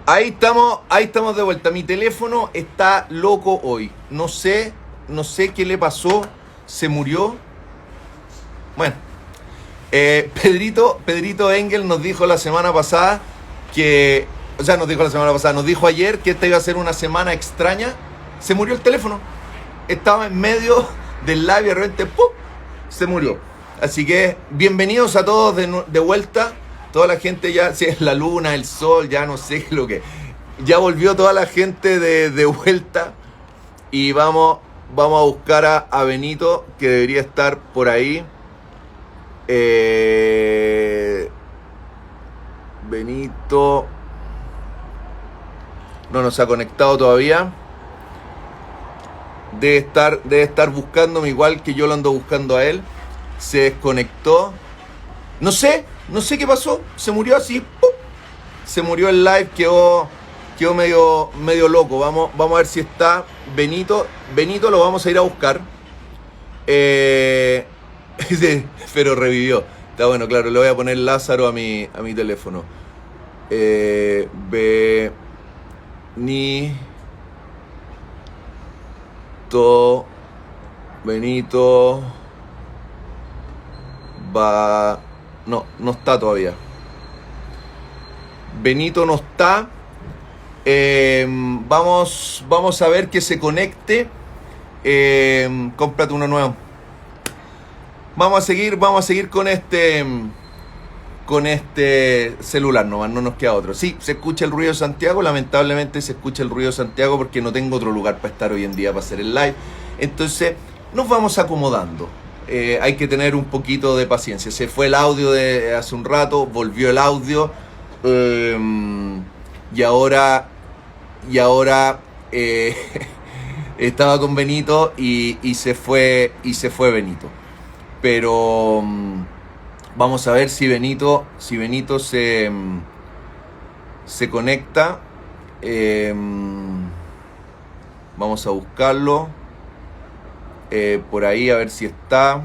Ahí estamos de vuelta. Mi teléfono está loco hoy. No sé qué le pasó. Se murió. Bueno, Pedrito Engel nos dijo la semana pasada que, o sea, nos dijo la semana pasada, nos dijo ayer que esta iba a ser una semana extraña. Se murió el teléfono. Estaba en medio del live y de repente, ¡pum!, se murió. Así que bienvenidos a todos de vuelta. Toda la gente ya, si es la luna, el sol, ya no sé lo que. Ya volvió toda la gente de vuelta. Y vamos a buscar a Benito, que debería estar por ahí. Benito no nos ha conectado todavía. Debe estar buscándome igual que yo lo ando buscando a él. Se desconectó. No sé qué pasó. Se murió así. ¡Pum! Se murió el live, quedó medio loco. Vamos a ver si está Benito. Benito lo vamos a ir a buscar. Pero revivió. Está bueno, claro, le voy a poner Lázaro a mi teléfono. Benito va. No está todavía. Benito no está. Vamos a ver que se conecte. Cómprate uno nuevo. Vamos a seguir con este celular nomás, no nos queda otro. Sí, se escucha el ruido de Santiago, lamentablemente se escucha el ruido de Santiago porque no tengo otro lugar para estar hoy en día para hacer el live. Entonces nos vamos acomodando. Hay que tener un poquito de paciencia. Se fue el audio de hace un rato, volvió el audio. Y ahora estaba con Benito y se fue Benito. Pero vamos a ver si Benito se conecta. Vamos a buscarlo por ahí a ver si está.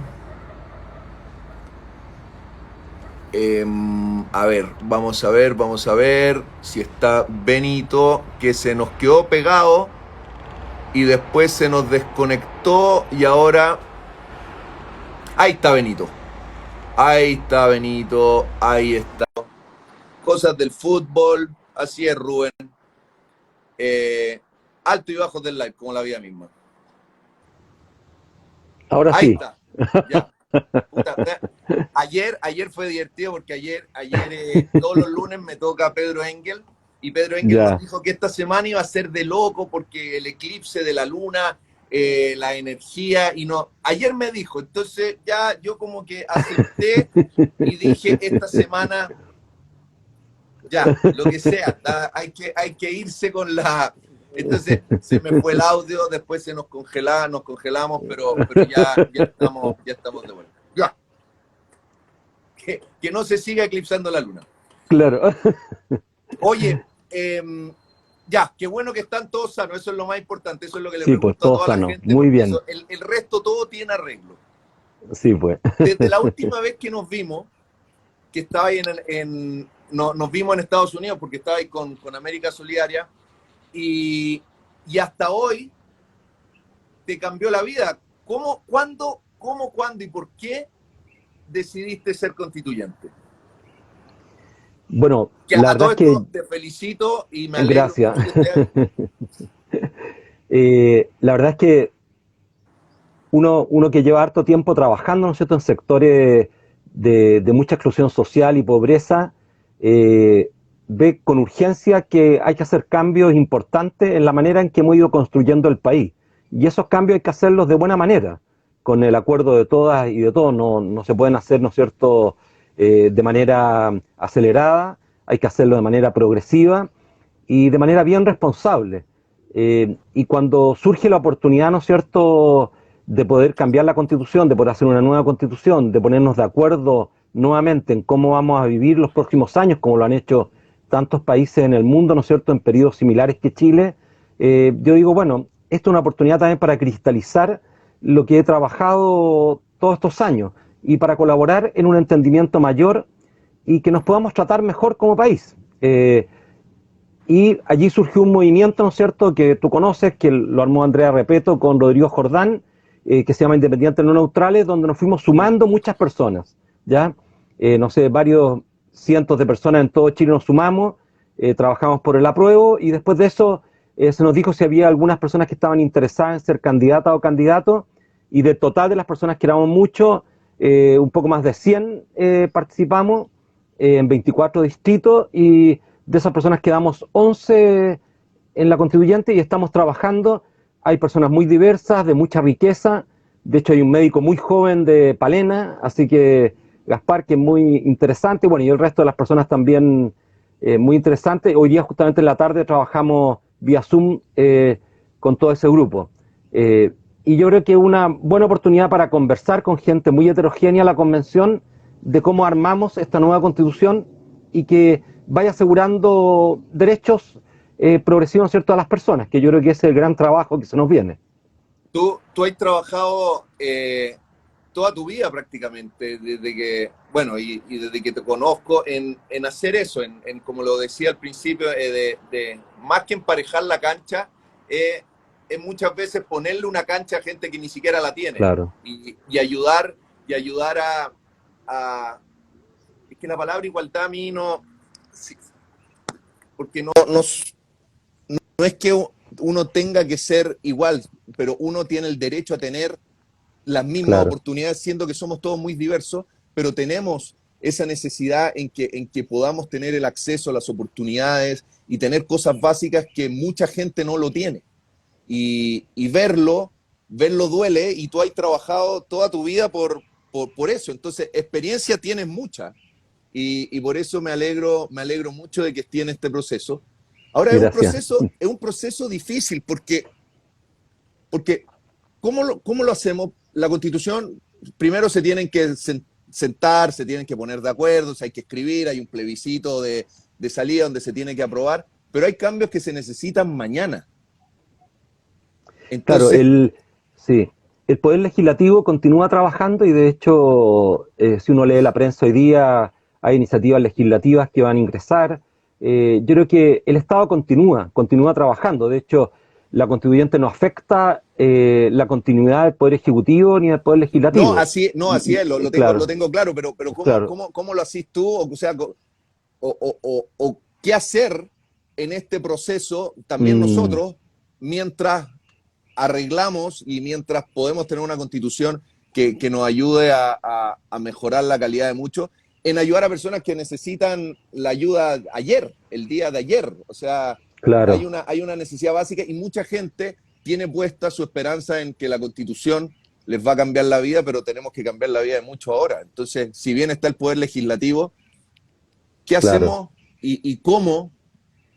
A ver, vamos a ver si está Benito, que se nos quedó pegado y después se nos desconectó y ahora... Ahí está Benito, ahí está. Cosas del fútbol, así es, Rubén. Alto y bajos del live, como la vida misma. Ahora Ahí sí. está, ya. Puta, ayer fue divertido porque ayer todos los lunes me toca Pedro Engel y Pedro Engel nos Ya. dijo que esta semana iba a ser de loco porque el eclipse de la luna, la energía y no. Ayer me dijo, entonces ya yo como que acepté y dije esta semana ya, lo que sea, hay que irse con la... Entonces se me fue el audio, después nos congelamos, pero ya estamos de vuelta. Ya. Que no se siga eclipsando la luna. Claro. Oye, ya, qué bueno que están todos sanos, eso es lo más importante, eso es lo que le Sí, pues pregunto a todo toda la sano. gente, Muy porque bien. eso, el resto todo tiene arreglo. Sí, pues. Desde la última vez que nos vimos, que estaba ahí nos vimos en Estados Unidos, porque estaba ahí con América Solidaria, y hasta hoy te cambió la vida. ¿Cómo, cuándo y por qué decidiste ser constituyente? Bueno, Que la a verdad todo es que, esto te felicito y me alegro gracias. mucho que estés. La verdad es que uno que lleva harto tiempo trabajando, ¿no es cierto?, en sectores de mucha exclusión social y pobreza, ve con urgencia que hay que hacer cambios importantes en la manera en que hemos ido construyendo el país. Y esos cambios hay que hacerlos de buena manera, con el acuerdo de todas y de todos. No se pueden hacer, ¿no es cierto?, de manera acelerada, hay que hacerlo de manera progresiva y de manera bien responsable. Y cuando surge la oportunidad, ¿no es cierto?, de poder cambiar la constitución, de poder hacer una nueva constitución, de ponernos de acuerdo nuevamente en cómo vamos a vivir los próximos años, como lo han hecho tantos países en el mundo, ¿no es cierto?, en periodos similares que Chile, yo digo, bueno, esto es una oportunidad también para cristalizar lo que he trabajado todos estos años y para colaborar en un entendimiento mayor y que nos podamos tratar mejor como país. Y allí surgió un movimiento, ¿no es cierto?, que tú conoces, que lo armó Andrea Repeto con Rodrigo Jordán, que se llama Independientes No Neutrales, donde nos fuimos sumando muchas personas, ¿ya? No sé, varios cientos de personas en todo Chile nos sumamos, trabajamos por el apruebo, y después de eso se nos dijo si había algunas personas que estaban interesadas en ser candidatas o candidatos, y del total de las personas que éramos muchos, un poco más de 100 participamos en 24 distritos, y de esas personas quedamos 11 en la constituyente y estamos trabajando. Hay personas muy diversas, de mucha riqueza. De hecho, hay un médico muy joven de Palena, así que Gaspar, que es muy interesante. Bueno, y el resto de las personas también muy interesantes. Hoy día, justamente en la tarde, trabajamos vía Zoom con todo ese grupo. Y yo creo que es una buena oportunidad para conversar con gente muy heterogénea la convención de cómo armamos esta nueva constitución y que vaya asegurando derechos progresivos, ¿cierto?, a las personas, que yo creo que ese es el gran trabajo que se nos viene. Tú has trabajado toda tu vida prácticamente, desde que, bueno, y desde que te conozco, en hacer eso, como lo decía al principio, más que emparejar la cancha, es muchas veces ponerle una cancha a gente que ni siquiera la tiene. Claro. Y ayudar a... Es que la palabra igualdad a mí no... Sí, porque no es que uno tenga que ser igual, pero uno tiene el derecho a tener las mismas oportunidades, siendo que somos todos muy diversos, pero tenemos esa necesidad en que podamos tener el acceso a las oportunidades y tener cosas básicas que mucha gente no lo tiene. Y verlo duele, y tú has trabajado toda tu vida por eso. Entonces, experiencia tienes mucha, y por eso me alegro mucho de que estés en este proceso. Ahora es un proceso difícil, porque ¿cómo lo hacemos? La Constitución, primero se tienen que sentar, se tienen que poner de acuerdo, hay que escribir, hay un plebiscito de salida donde se tiene que aprobar, pero hay cambios que se necesitan mañana. Entonces, claro, el Poder Legislativo continúa trabajando, y de hecho, si uno lee la prensa hoy día, hay iniciativas legislativas que van a ingresar. Yo creo que el Estado continúa trabajando. De hecho, la constituyente no afecta la continuidad del Poder Ejecutivo ni del Poder Legislativo. Así es, lo tengo claro, pero ¿cómo lo haces tú? O sea, o qué hacer en este proceso también nosotros, mientras arreglamos y mientras podemos tener una constitución que nos ayude a mejorar la calidad de muchos, en ayudar a personas que necesitan la ayuda el día de ayer. O sea, claro, hay una necesidad básica, y mucha gente tiene puesta su esperanza en que la Constitución les va a cambiar la vida, pero tenemos que cambiar la vida de muchos ahora. Entonces, si bien está el Poder Legislativo, ¿qué hacemos y cómo?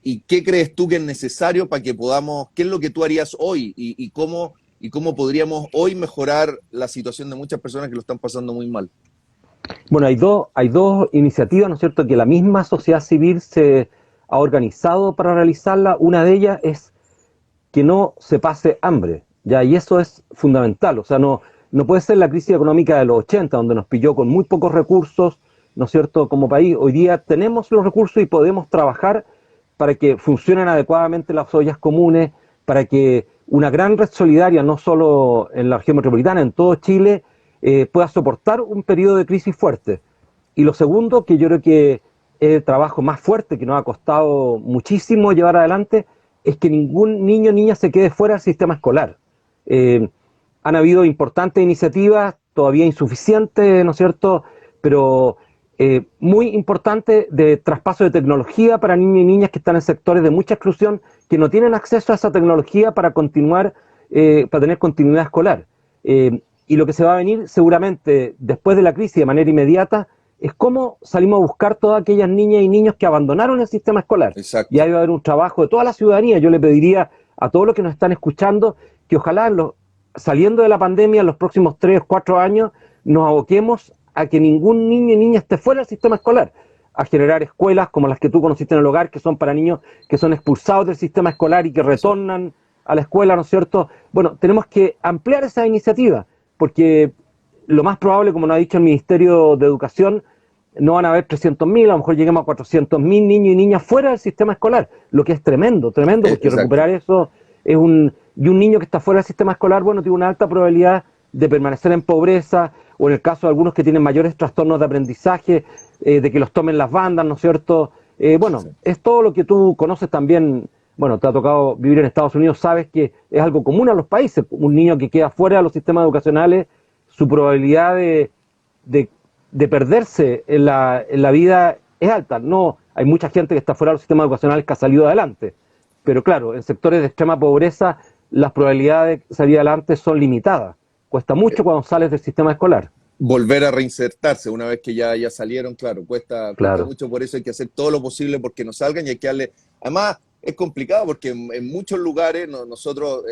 ¿Y qué crees tú que es necesario para que podamos, qué es lo que tú harías hoy y cómo podríamos hoy mejorar la situación de muchas personas que lo están pasando muy mal? Bueno, hay dos iniciativas, ¿no es cierto?, que la misma sociedad civil se ha organizado para realizarla. Una de ellas es que no se pase hambre, ¿ya? Y eso es fundamental. O sea, no puede ser la crisis económica de los 80, donde nos pilló con muy pocos recursos, ¿no es cierto?, como país. Hoy día tenemos los recursos y podemos trabajar para que funcionen adecuadamente las ollas comunes, para que una gran red solidaria, no solo en la región metropolitana, en todo Chile, pueda soportar un periodo de crisis fuerte. Y lo segundo, que yo creo que es el trabajo más fuerte, que nos ha costado muchísimo llevar adelante, es que ningún niño o niña se quede fuera del sistema escolar. Han habido importantes iniciativas, todavía insuficientes, ¿no es cierto?, pero muy importantes, de traspaso de tecnología para niños y niñas que están en sectores de mucha exclusión, que no tienen acceso a esa tecnología para continuar, para tener continuidad escolar. Y lo que se va a venir seguramente después de la crisis de manera inmediata es cómo salimos a buscar todas aquellas niñas y niños que abandonaron el sistema escolar. Exacto. Y ahí va a haber un trabajo de toda la ciudadanía. Yo le pediría a todos los que nos están escuchando que ojalá saliendo de la pandemia en los próximos 3 o 4 años nos aboquemos a que ningún niño y niña esté fuera del sistema escolar, a generar escuelas como las que tú conociste en el hogar, que son para niños que son expulsados del sistema escolar y que retornan a la escuela, ¿no es cierto? Bueno, tenemos que ampliar esa iniciativa, porque lo más probable, como nos ha dicho el Ministerio de Educación, no van a haber 300.000, a lo mejor lleguemos a 400.000 niños y niñas fuera del sistema escolar, lo que es tremendo, tremendo, porque Exacto. recuperar eso es y un niño que está fuera del sistema escolar, bueno, tiene una alta probabilidad de permanecer en pobreza, o en el caso de algunos que tienen mayores trastornos de aprendizaje, de que los tomen las bandas, ¿no es cierto? Bueno, Sí. es todo lo que tú conoces también, bueno, te ha tocado vivir en Estados Unidos, sabes que es algo común a los países, un niño que queda fuera de los sistemas educacionales, su probabilidad de, de perderse en la vida es alta. No, hay mucha gente que está fuera de los sistemas educacionales que ha salido adelante, pero claro, en sectores de extrema pobreza las probabilidades de salir adelante son limitadas. Cuesta mucho cuando sales del sistema escolar. Volver a reinsertarse una vez que ya salieron, claro, cuesta Claro. mucho, por eso hay que hacer todo lo posible porque no salgan y hay que darle... Además, es complicado porque en muchos lugares, nosotros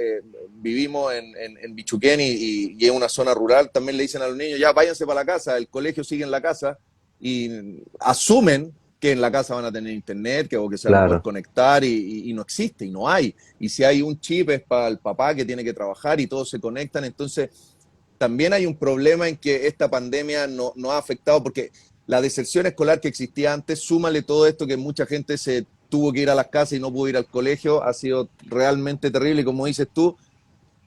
vivimos en Bichuquén y en una zona rural, también le dicen a los niños, ya váyanse para la casa, el colegio sigue en la casa y asumen que en la casa van a tener internet, o que se van a poder Claro. conectar y no existe, y no hay. Y si hay un chip es para el papá que tiene que trabajar y todos se conectan, entonces también hay un problema en que esta pandemia no ha afectado, porque la deserción escolar que existía antes, súmale todo esto que mucha gente se tuvo que ir a las casas y no pudo ir al colegio, ha sido realmente terrible. Y como dices tú,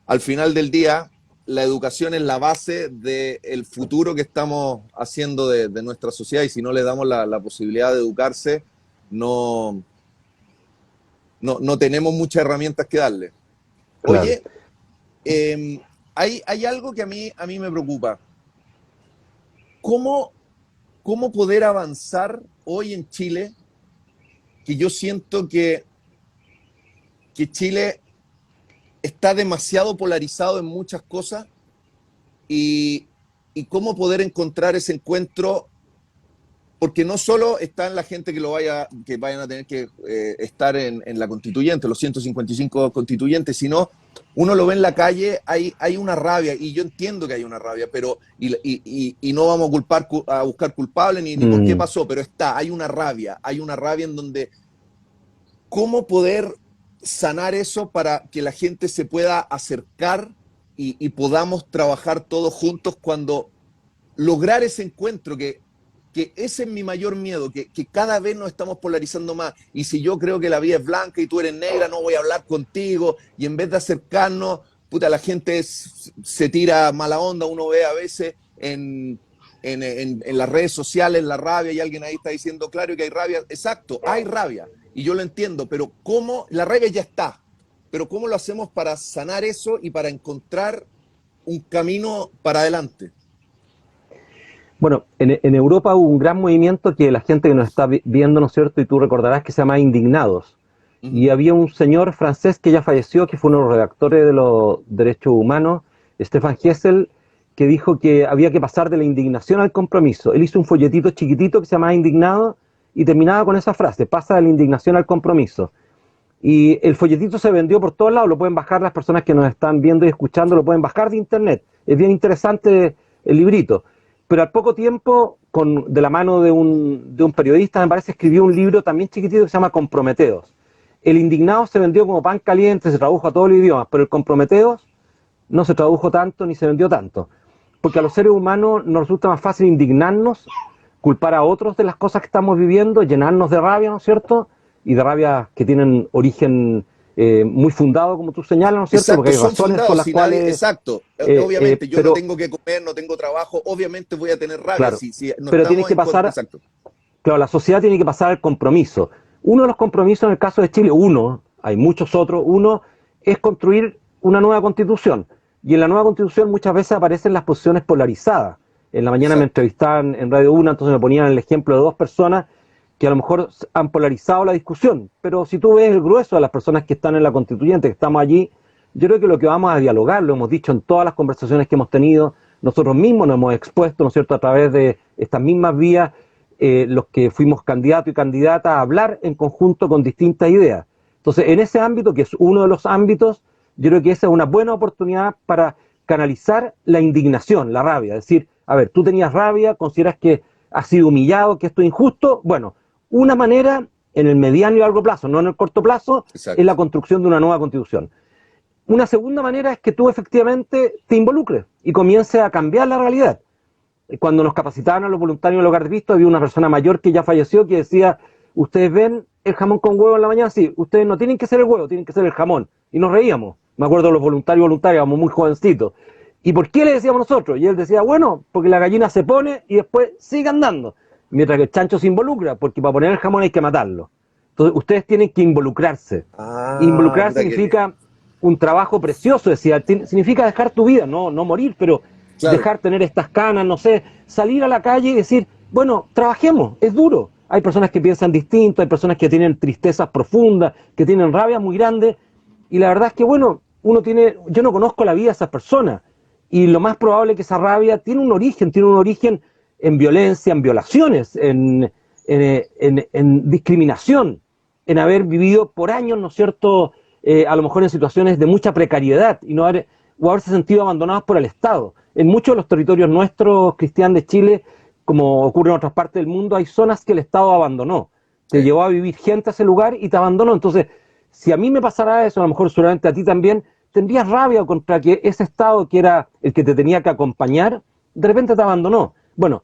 al final del día, la educación es la base del futuro que estamos haciendo de nuestra sociedad, y si no le damos la posibilidad de educarse, no, no tenemos muchas herramientas que darle. Claro. Oye, hay algo que a mí me preocupa. ¿Cómo, ¿Cómo poder avanzar hoy en Chile? Que yo siento que Chile está demasiado polarizado en muchas cosas, y, y cómo poder encontrar ese encuentro, porque no solo está en la gente que vayan a tener que estar en la constituyente, los 155 constituyentes, sino uno lo ve en la calle, hay una rabia, y yo entiendo que hay una rabia, pero y no vamos a buscar culpables ni por qué pasó, pero hay una rabia en donde cómo poder sanar eso para que la gente se pueda acercar y podamos trabajar todos juntos cuando lograr ese encuentro, que ese es mi mayor miedo, que cada vez nos estamos polarizando más, y si yo creo que la vida es blanca y tú eres negra, no voy a hablar contigo, y en vez de acercarnos, puta, la gente se tira mala onda. Uno ve a veces en las redes sociales la rabia, y alguien ahí está diciendo, claro que hay rabia, exacto, hay rabia, y yo lo entiendo, pero ¿cómo? La rabia ya está, pero ¿cómo lo hacemos para sanar eso y para encontrar un camino para adelante? Bueno, en Europa hubo un gran movimiento que la gente que nos está viendo, ¿no es cierto? Y tú recordarás que se llama Indignados. Uh Y -huh. había un señor francés que ya falleció, que fue uno de los redactores de los derechos humanos, Stefan Hessel, que dijo que había que pasar de la indignación al compromiso. Él hizo un folletito chiquitito que se llamaba Indignado y terminaba con esa frase, pasa de la indignación al compromiso. Y el folletito se vendió por todos lados, lo pueden bajar las personas que nos están viendo y escuchando, lo pueden bajar de internet. Es bien interesante el librito. Pero al poco tiempo, de la mano de un periodista, me parece, escribió un libro también chiquitito que se llama Comprometeos. El Indignado se vendió como pan caliente, se tradujo a todos los idiomas, pero el Comprometeos no se tradujo tanto ni se vendió tanto. Porque a los seres humanos nos resulta más fácil indignarnos, culpar a otros de las cosas que estamos viviendo, llenarnos de rabia, ¿no es cierto? Y de rabia que tienen origen muy fundado, como tú señalas, ¿no es cierto? Exacto, Porque hay son razones por fundados, las si nadie, cuales... exacto, obviamente, yo no pero, tengo que comer, no tengo trabajo, obviamente voy a tener rabia, claro, si no pero tienes estamos que en contra, pasar... exacto. Claro, la sociedad tiene que pasar al compromiso. Uno de los compromisos en el caso de Chile, hay muchos otros, uno es construir una nueva constitución. Y en la nueva constitución muchas veces aparecen las posiciones polarizadas. En la mañana me Exacto. entrevistaban en Radio Una, entonces me ponían el ejemplo de dos personas que a lo mejor han polarizado la discusión. Pero si tú ves el grueso de las personas que están en la constituyente, que estamos allí, yo creo que lo que vamos a dialogar, lo hemos dicho en todas las conversaciones que hemos tenido, nosotros mismos nos hemos expuesto, ¿no es cierto?, a través de estas mismas vías, los que fuimos candidatos y candidatas a hablar en conjunto con distintas ideas. Entonces, en ese ámbito, que es uno de los ámbitos, yo creo que esa es una buena oportunidad para canalizar la indignación, la rabia. Es decir, a ver, tú tenías rabia, consideras que has sido humillado, que esto es injusto. Bueno, una manera en el mediano y largo plazo, no en el corto plazo, es Exacto. la construcción de una nueva constitución. Una segunda manera es que tú efectivamente te involucres y comiences a cambiar la realidad. cuando nos capacitaban a los voluntarios del Hogar de Cristo, había una persona mayor que ya falleció que decía, ustedes ven el jamón con huevo en la mañana, sí, ustedes no tienen que ser el huevo, tienen que ser el jamón. Y nos reíamos, me acuerdo de los voluntarios, éramos muy jovencitos. ¿Y por qué le decíamos nosotros? Y él decía, bueno, porque la gallina se pone y después sigue andando. Mientras que el chancho se involucra, porque para poner el jamón hay que matarlo. Entonces ustedes tienen que involucrse. Ah, Involucrar puta que... significa un trabajo precioso, decía, significa dejar tu vida, no morir, pero Claro, dejar tener estas canas, no sé, salir a la calle y decir, bueno, trabajemos, es duro. Hay personas que piensan distinto, hay personas que tienen tristezas profundas, que tienen rabias muy grandes, y la verdad es que, bueno, yo no conozco la vida de esas personas, y lo más probable es que esa rabia tiene un origen en violencia, en violaciones, en discriminación, en haber vivido por años, ¿no es cierto?, a lo mejor en situaciones de mucha precariedad y o haberse sentido abandonados por el Estado. En muchos de los territorios nuestros, Cristian, de Chile, como ocurre en otras partes del mundo, hay zonas que el Estado abandonó. Te sí. llevó a vivir gente a ese lugar y te abandonó. Entonces, si a mí me pasara eso, a lo mejor seguramente a ti también, tendrías rabia contra que ese Estado que era el que te tenía que acompañar, de repente te abandonó. Bueno,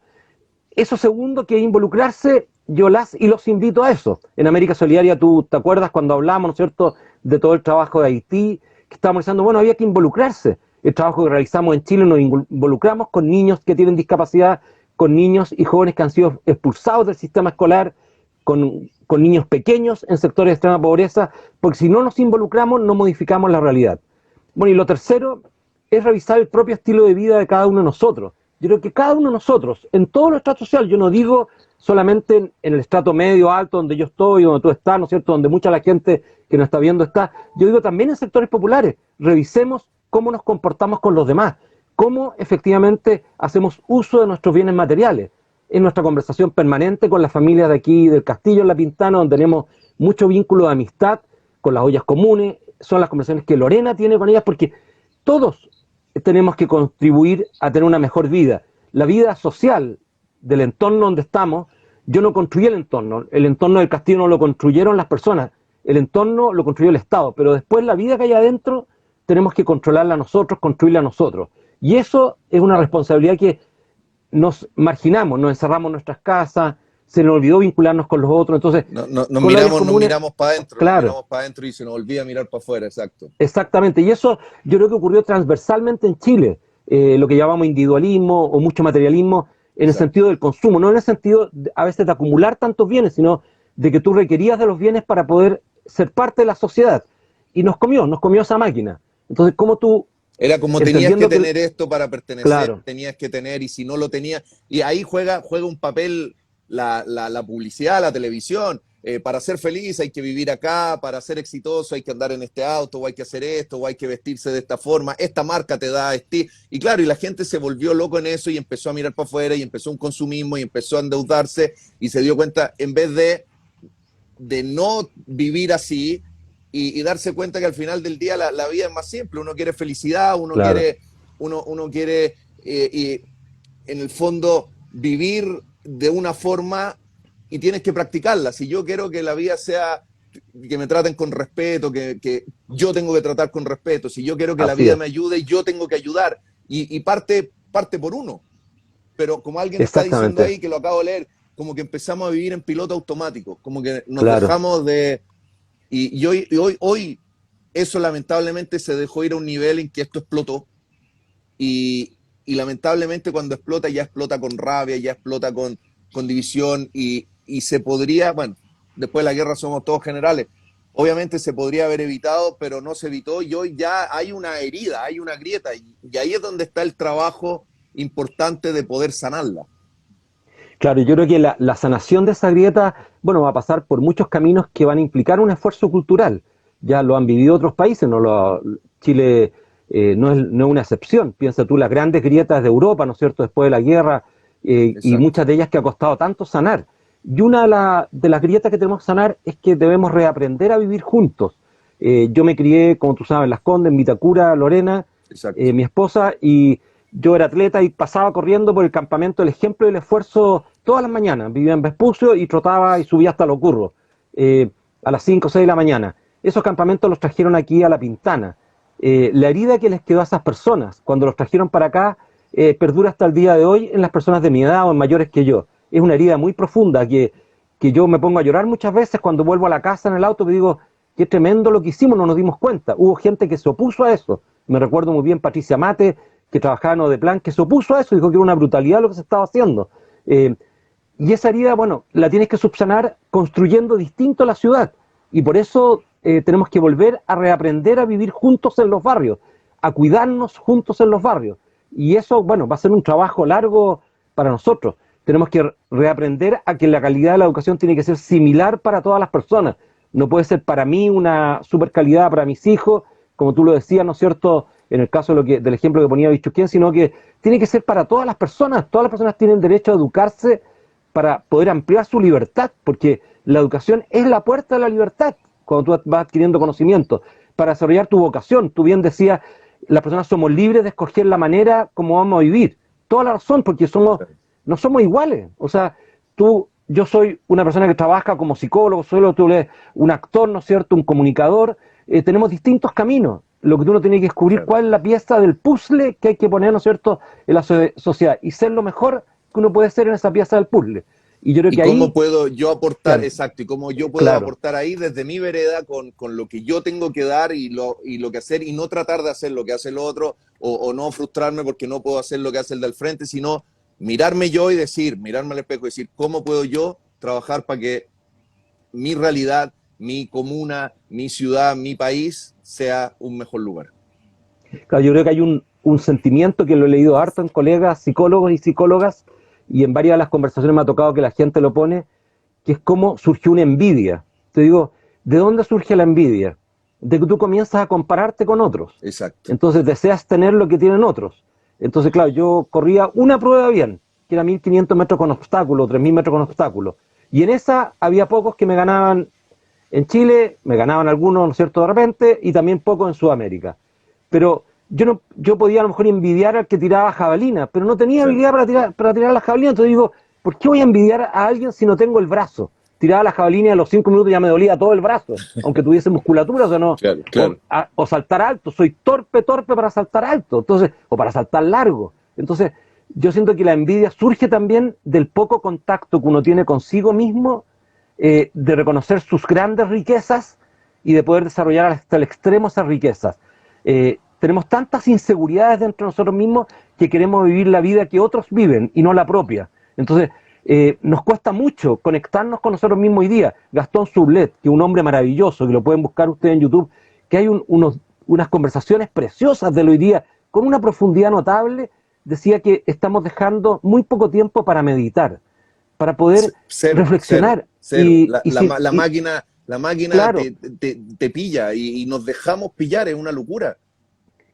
eso segundo, que involucrarse, yo las y los invito a eso. En América Solidaria, tú te acuerdas cuando hablamos, ¿no es cierto?, de todo el trabajo de Haití, que estábamos diciendo, bueno, había que involucrarse. El trabajo que realizamos en Chile nos involucramos con niños que tienen discapacidad, con niños y jóvenes que han sido expulsados del sistema escolar, con niños pequeños en sectores de extrema pobreza, porque si no nos involucramos, no modificamos la realidad. Bueno, y lo tercero es revisar el propio estilo de vida de cada uno de nosotros. Yo creo que cada uno de nosotros, en todo el estrato social, yo no digo solamente en el estrato medio, alto, donde yo estoy, donde tú estás, ¿no es cierto?, donde mucha la gente que nos está viendo está, yo digo también en sectores populares, revisemos cómo nos comportamos con los demás, cómo efectivamente hacemos uso de nuestros bienes materiales. En nuestra conversación permanente con las familias de aquí del Castillo, en La Pintana, donde tenemos mucho vínculo de amistad, con las ollas comunes, son las conversaciones que Lorena tiene con ellas, porque todos tenemos que contribuir a tener una mejor vida. La vida social del entorno donde estamos, yo no construí el entorno del castillo no lo construyeron las personas, el entorno lo construyó el Estado, pero después la vida que hay adentro tenemos que controlarla nosotros, construirla nosotros. Y eso es una responsabilidad que nos marginamos, nos encerramos en nuestras casas, se nos olvidó vincularnos con los otros, entonces, con las Nos comunes, miramos para adentro, nos claro, miramos para adentro y se nos olvida mirar para afuera, exacto. exactamente, y eso yo creo que ocurrió transversalmente en Chile, lo que llamamos individualismo o mucho materialismo en el Exacto. sentido del consumo, no en el sentido a veces de acumular tantos bienes, sino de que tú requerías de los bienes para poder ser parte de la sociedad. Y nos comió esa máquina. Entonces, ¿cómo tú, Era como tenías que entendiendo que, tener esto para pertenecer, claro, tenías que tener, y si no lo tenías, y ahí juega un papel la publicidad, la televisión. Para ser feliz hay que vivir acá, para ser exitoso hay que andar en este auto, o hay que hacer esto, o hay que vestirse de esta forma, esta marca te da estilo. Y claro, y la gente se volvió loco en eso y empezó a mirar para afuera y empezó un consumismo y empezó a endeudarse y se dio cuenta, en vez de no vivir así y darse cuenta que al final del día la vida es más simple. Uno quiere felicidad, claro, uno quiere y en el fondo vivir de una forma y tienes que practicarla. Si yo quiero que la vida sea, que me traten con respeto, que yo tengo que tratar con respeto, si yo quiero que la así vida es, me ayude, yo tengo que ayudar. Y parte por uno. Pero como alguien está diciendo exactamente, ahí, que lo acabo de leer, como que empezamos a vivir en piloto automático, como que nos claro. dejamos de... hoy eso lamentablemente se dejó ir a un nivel en que esto explotó y lamentablemente cuando explota ya explota con rabia, ya explota con división y se podría, bueno, después de la guerra somos todos generales, obviamente se podría haber evitado, pero no se evitó y hoy ya hay una herida, hay una grieta y ahí es donde está el trabajo importante de poder sanarla. Claro, yo creo que la sanación de esa grieta, bueno, va a pasar por muchos caminos que van a implicar un esfuerzo cultural. Ya lo han vivido otros países, Chile no es una excepción. Piensa tú las grandes grietas de Europa, ¿no es cierto?, después de la guerra, y Exacto. muchas de ellas que ha costado tanto sanar. Y una de las grietas que tenemos que sanar es que debemos reaprender a vivir juntos. Yo me crié, como tú sabes, en Las Condes, en Vitacura, Lorena, Exacto. mi esposa, y yo era atleta y pasaba corriendo por el campamento El Ejemplo y el Esfuerzo todas las mañanas. Vivía en Vespucio y trotaba y subía hasta Los Curros a las 5 o 6 de la mañana. Esos campamentos los trajeron aquí a La Pintana. La herida que les quedó a esas personas cuando los trajeron para acá perdura hasta el día de hoy en las personas de mi edad o en mayores que yo. Es una herida muy profunda que yo me pongo a llorar muchas veces cuando vuelvo a la casa en el auto, me digo, qué tremendo lo que hicimos, no nos dimos cuenta. Hubo gente que se opuso a eso. Me recuerdo muy bien Patricia Mate, que trabajaba en Odeplan, que se opuso a eso, dijo que era una brutalidad lo que se estaba haciendo. Y esa herida, bueno, la tienes que subsanar construyendo distinto la ciudad. Y por eso tenemos que volver a reaprender a vivir juntos en los barrios, a cuidarnos juntos en los barrios. Y eso, bueno, va a ser un trabajo largo para nosotros. Tenemos que reaprender a que la calidad de la educación tiene que ser similar para todas las personas. No puede ser para mí una super calidad para mis hijos, como tú lo decías, ¿no es cierto?, en el caso del ejemplo que ponía Bichuquén, sino que tiene que ser para todas las personas. Todas las personas tienen derecho a educarse para poder ampliar su libertad, porque la educación es la puerta de la libertad cuando tú vas adquiriendo conocimiento, para desarrollar tu vocación. Tú bien decías, las personas somos libres de escoger la manera como vamos a vivir. Toda la razón, porque no somos iguales. O sea, yo soy una persona que trabaja como psicólogo, tú eres un actor, ¿no es cierto?, un comunicador. Tenemos distintos caminos. Lo que tú no tienes que descubrir cuál es la pieza del puzzle que hay que poner, ¿no es cierto?, en la sociedad, y ser lo mejor que uno puede ser en esa pieza del puzzle. Y yo creo que cómo ahí, puedo yo aportar, claro, exacto, y cómo yo puedo aportar ahí desde mi vereda con lo que yo tengo que dar y lo que hacer, y no tratar de hacer lo que hace el otro, o no frustrarme porque no puedo hacer lo que hace el del frente, sino mirarme yo y mirarme al espejo y decir, ¿cómo puedo yo trabajar para que mi realidad, mi comuna, mi ciudad, mi país sea un mejor lugar? Claro, yo creo que hay un sentimiento que lo he leído harto en colegas, psicólogos y psicólogas, y en varias de las conversaciones me ha tocado que la gente lo pone, que es cómo surgió una envidia. Te digo, ¿de dónde surge la envidia? De que tú comienzas a compararte con otros. Exacto. Entonces deseas tener lo que tienen otros. Entonces, claro, yo corría una prueba bien, que era 1500 metros con obstáculos, 3000 metros con obstáculos. Y en esa había pocos que me ganaban en Chile, me ganaban algunos, ¿no es cierto?, de repente, y también pocos en Sudamérica. Pero yo podía a lo mejor envidiar al que tiraba jabalina, pero no tenía habilidad para tirar la jabalina. Entonces digo, ¿por qué voy a envidiar a alguien si no tengo el brazo? Tiraba la jabalina y a los 5 minutos ya me dolía todo el brazo, aunque tuviese musculatura, o sea, no. Claro. O saltar alto, soy torpe para saltar alto, entonces, o para saltar largo. Entonces, yo siento que la envidia surge también del poco contacto que uno tiene consigo mismo, de reconocer sus grandes riquezas y de poder desarrollar hasta el extremo esas riquezas. Tenemos tantas inseguridades dentro de nosotros mismos que queremos vivir la vida que otros viven y no la propia. Entonces, nos cuesta mucho conectarnos con nosotros mismos hoy día. Gastón Sublet, que es un hombre maravilloso, que lo pueden buscar ustedes en YouTube, que hay unas conversaciones preciosas de hoy día, con una profundidad notable, decía que estamos dejando muy poco tiempo para meditar, para poder reflexionar. La máquina claro, te pilla y nos dejamos pillar, es una locura.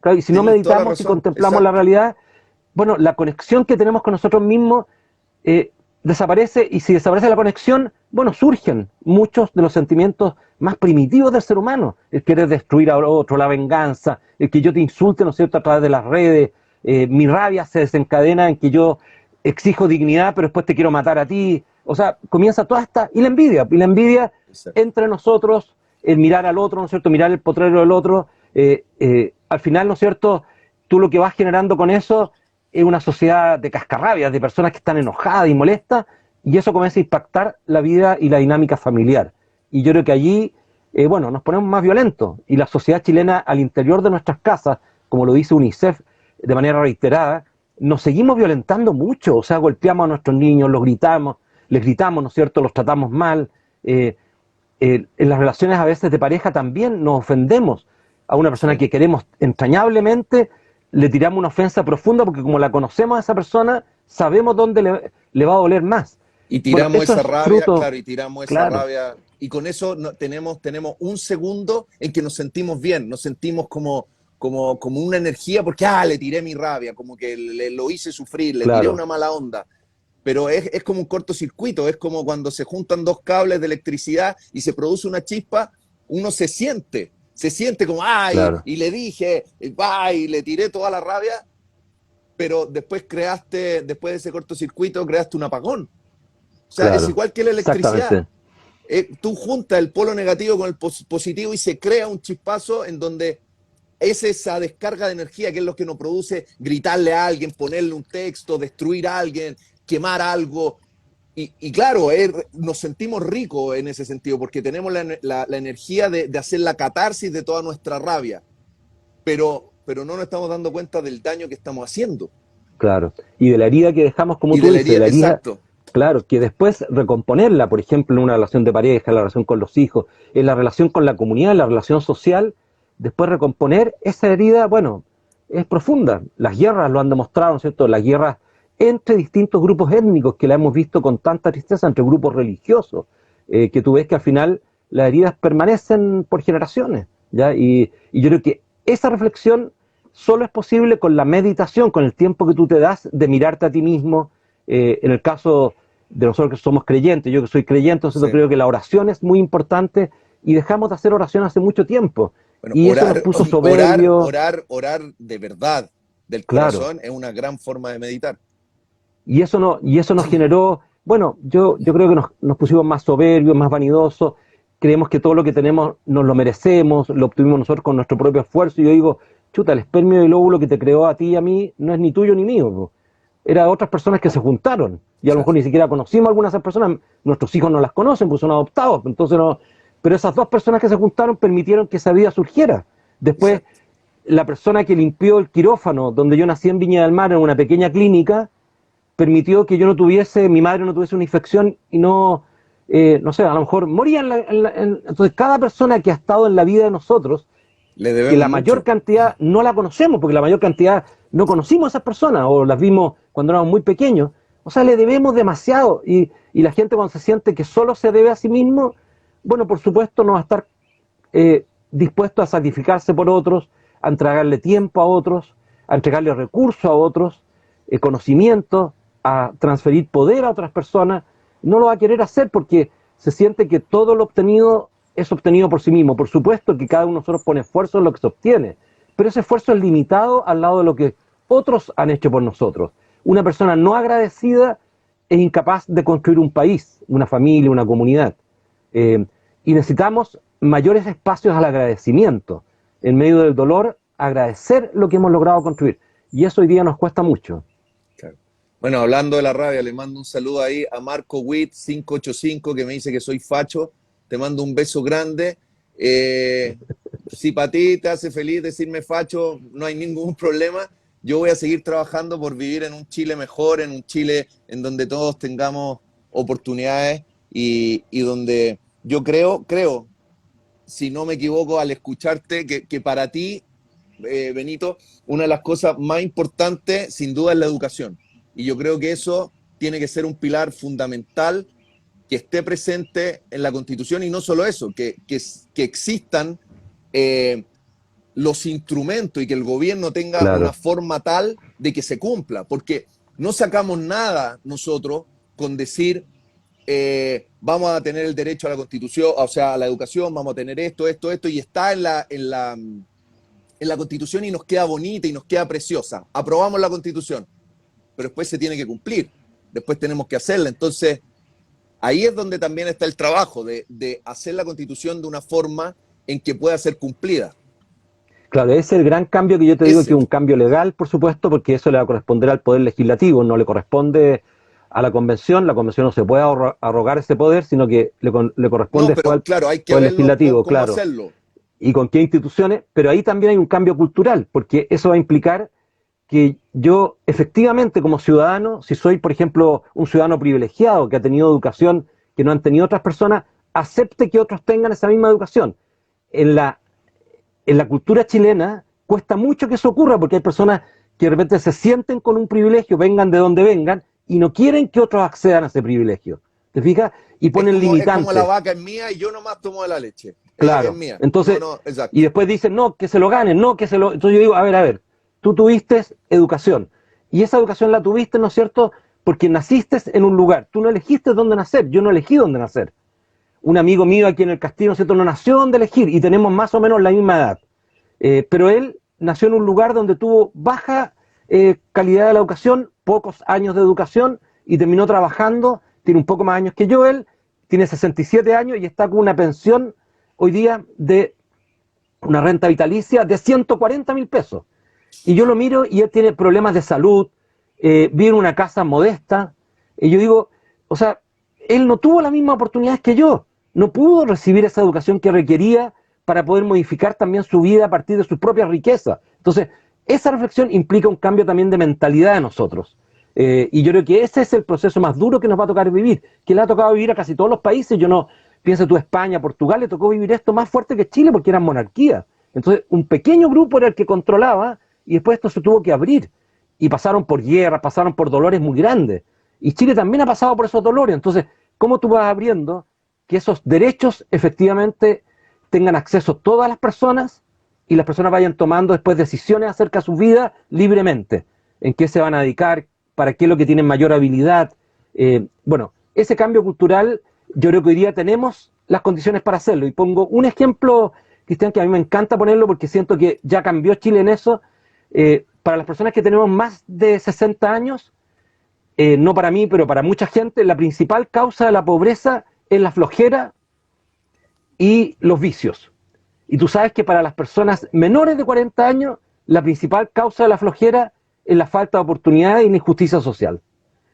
claro, y si no meditamos y contemplamos la realidad, bueno, la conexión que tenemos con nosotros mismos desaparece, y si desaparece la conexión, bueno, surgen muchos de los sentimientos más primitivos del ser humano: el querer destruir a otro, la venganza, el que yo te insulte, ¿no es cierto?, a través de las redes. Mi rabia se desencadena en que yo exijo dignidad, pero después te quiero matar a ti. O sea, comienza toda esta... Y la envidia entre nosotros, el mirar al otro, ¿no es cierto?, mirar el potrero del otro. Al final, ¿no es cierto?, tú lo que vas generando con eso es una sociedad de cascarrabias, de personas que están enojadas y molestas, y eso comienza a impactar la vida y la dinámica familiar. Y yo creo que allí, bueno, nos ponemos más violentos, y la sociedad chilena, al interior de nuestras casas, como lo dice UNICEF de manera reiterada, nos seguimos violentando mucho. O sea, golpeamos a nuestros niños, les gritamos, ¿no es cierto?, los tratamos mal. En las relaciones a veces de pareja también nos ofendemos a una persona que queremos entrañablemente, le tiramos una ofensa profunda porque como la conocemos a esa persona, sabemos dónde le va a doler más. Y tiramos esa rabia, claro, y tiramos esa rabia, y con eso tenemos un segundo en que nos sentimos bien, nos sentimos como una energía, porque le tiré mi rabia, como que lo hice sufrir, le tiré una mala onda. Pero es como un cortocircuito, es como cuando se juntan dos cables de electricidad y se produce una chispa, uno se siente como, y le dije, y le tiré toda la rabia, pero después después de ese cortocircuito, creaste un apagón. O sea, es igual que la electricidad. Tú juntas el polo negativo con el positivo y se crea un chispazo en donde es esa descarga de energía que es lo que nos produce gritarle a alguien, ponerle un texto, destruir a alguien, quemar algo. Y claro, nos sentimos ricos en ese sentido, porque tenemos la energía de hacer la catarsis de toda nuestra rabia, pero no nos estamos dando cuenta del daño que estamos haciendo. Claro. Y de la herida que dejamos, como Y tú de la dices, herida, la herida, exacto. claro, que después recomponerla, por ejemplo, en una relación de pareja, en la relación con los hijos, en la relación con la comunidad, en la relación social, después recomponer esa herida, bueno, es profunda. Las guerras lo han demostrado, ¿no es cierto? Las guerras entre distintos grupos étnicos, que la hemos visto con tanta tristeza, entre grupos religiosos, que tú ves que al final las heridas permanecen por generaciones, ¿ya? Y yo creo que esa reflexión solo es posible con la meditación, con el tiempo que tú te das de mirarte a ti mismo. En el caso de nosotros que somos creyentes, yo que soy creyente, nosotros Sí. creo que la oración es muy importante y dejamos de hacer oración hace mucho tiempo. Bueno, Y eso nos puso soberbios, orar de verdad, del claro. corazón, es una gran forma de meditar. Y eso nos generó, bueno, yo creo que nos pusimos más soberbios, más vanidosos, creemos que todo lo que tenemos nos lo merecemos, lo obtuvimos nosotros con nuestro propio esfuerzo, y yo digo, chuta, el espermio y el óvulo que te creó a ti y a mí no es ni tuyo ni mío, po. Era de otras personas que se juntaron, y a lo Claro. mejor ni siquiera conocimos a algunas de esas personas, nuestros hijos no las conocen, pues son adoptados, entonces no, pero esas dos personas que se juntaron permitieron que esa vida surgiera. Después, Exacto. la persona que limpió el quirófano donde yo nací en Viña del Mar, en una pequeña clínica, permitió que yo no tuviese, mi madre no tuviese una infección y no, no sé, a lo mejor moría entonces cada persona que ha estado en la vida de nosotros, Le que debemos la mayor mucho. cantidad no la conocemos, porque la mayor cantidad no conocimos a esas personas o las vimos cuando éramos muy pequeños, o sea, le debemos demasiado y la gente cuando se siente que solo se debe a sí mismo, bueno, por supuesto no va a estar dispuesto a sacrificarse por otros, a entregarle tiempo a otros, a entregarle recursos a otros, conocimiento, a transferir poder a otras personas, no lo va a querer hacer porque se siente que todo lo obtenido es obtenido por sí mismo. Por supuesto que cada uno de nosotros pone esfuerzo en lo que se obtiene, pero ese esfuerzo es limitado al lado de lo que otros han hecho por nosotros. Una persona no agradecida es incapaz de construir un país, una familia, una comunidad. Eh, y necesitamos mayores espacios al agradecimiento. En medio del dolor, agradecer lo que hemos logrado construir. Y eso hoy día nos cuesta mucho. Claro. Bueno, hablando de la rabia, le mando un saludo ahí a Marco Witt 585 que me dice que soy facho. Te mando un beso grande. Si para ti te hace feliz decirme facho, no hay ningún problema. Yo voy a seguir trabajando por vivir en un Chile mejor, en un Chile en donde todos tengamos oportunidades y donde yo creo, si no me equivoco al escucharte, que para ti, Benito, una de las cosas más importantes sin duda es la educación. Y yo creo que eso tiene que ser un pilar fundamental que esté presente en la Constitución y no solo eso, que existan los instrumentos y que el gobierno tenga una Claro, forma tal de que se cumpla, porque no sacamos nada nosotros con decir vamos a tener el derecho a la Constitución, o sea, a la educación, vamos a tener esto, y está en la Constitución y nos queda bonita y nos queda preciosa. Aprobamos la Constitución, pero después se tiene que cumplir, después tenemos que hacerla. Entonces, ahí es donde también está el trabajo de hacer la Constitución de una forma en que pueda ser cumplida. claro, ese es el gran cambio que yo te digo que Ese, es un cambio legal, por supuesto, porque eso le va a corresponder al Poder Legislativo, no le corresponde a la Convención no se puede arrogar ese poder, sino que le corresponde no, después pero al claro, hay que Poder verlo Legislativo, cómo claro. hacerlo. Y con qué instituciones, pero ahí también hay un cambio cultural, porque eso va a implicar que yo efectivamente como ciudadano, si soy por ejemplo un ciudadano privilegiado que ha tenido educación que no han tenido otras personas, acepte que otros tengan esa misma educación. En la cultura chilena cuesta mucho que eso ocurra porque hay personas que de repente se sienten con un privilegio, vengan de donde vengan, y no quieren que otros accedan a ese privilegio. ¿Te fijas? Y ponen Es como la limitantes. vaca es mía y yo nomás tomo de la leche. Es Claro. mía. No, Entonces, no, y exacto. después dicen, no, que se lo ganen, no, que se lo... Entonces yo digo, a ver, tú tuviste educación. Y esa educación la tuviste, ¿no es cierto? Porque naciste en un lugar. Tú no elegiste dónde nacer, yo no elegí dónde nacer. Un amigo mío aquí en el Castillo, ¿no es cierto?, no nació donde elegir y tenemos más o menos la misma edad. Pero él nació en un lugar donde tuvo baja calidad de la educación, pocos años de educación y terminó trabajando, tiene un poco más años que yo él, tiene 67 años y está con una pensión hoy día de una renta vitalicia de 140.000 pesos. Y yo lo miro y él tiene problemas de salud, vive en una casa modesta, y yo digo, o sea, él no tuvo las mismas oportunidades que yo, no pudo recibir esa educación que requería para poder modificar también su vida a partir de sus propias riquezas. Entonces, esa reflexión implica un cambio también de mentalidad de nosotros. Y yo creo que ese es el proceso más duro que nos va a tocar vivir, que le ha tocado vivir a casi todos los países. Yo no pienso tú, España, Portugal, le tocó vivir esto más fuerte que Chile porque eran monarquías. Entonces, un pequeño grupo era el que controlaba y después esto se tuvo que abrir. Y pasaron por guerras, pasaron por dolores muy grandes. Y Chile también ha pasado por esos dolores. Entonces, ¿cómo tú vas abriendo que esos derechos efectivamente tengan acceso todas las personas y las personas vayan tomando después decisiones acerca de su vida libremente? ¿En qué se van a dedicar? ¿Para qué es lo que tienen mayor habilidad? Bueno, ese cambio cultural yo creo que hoy día tenemos las condiciones para hacerlo. Y pongo un ejemplo, Cristian, que a mí me encanta ponerlo porque siento que ya cambió Chile en eso. Para las personas que tenemos más de 60 años, no para mí, pero para mucha gente, la principal causa de la pobreza es la flojera y los vicios. Y tú sabes que para las personas menores de 40 años, la principal causa de la flojera es la falta de oportunidad y la injusticia social.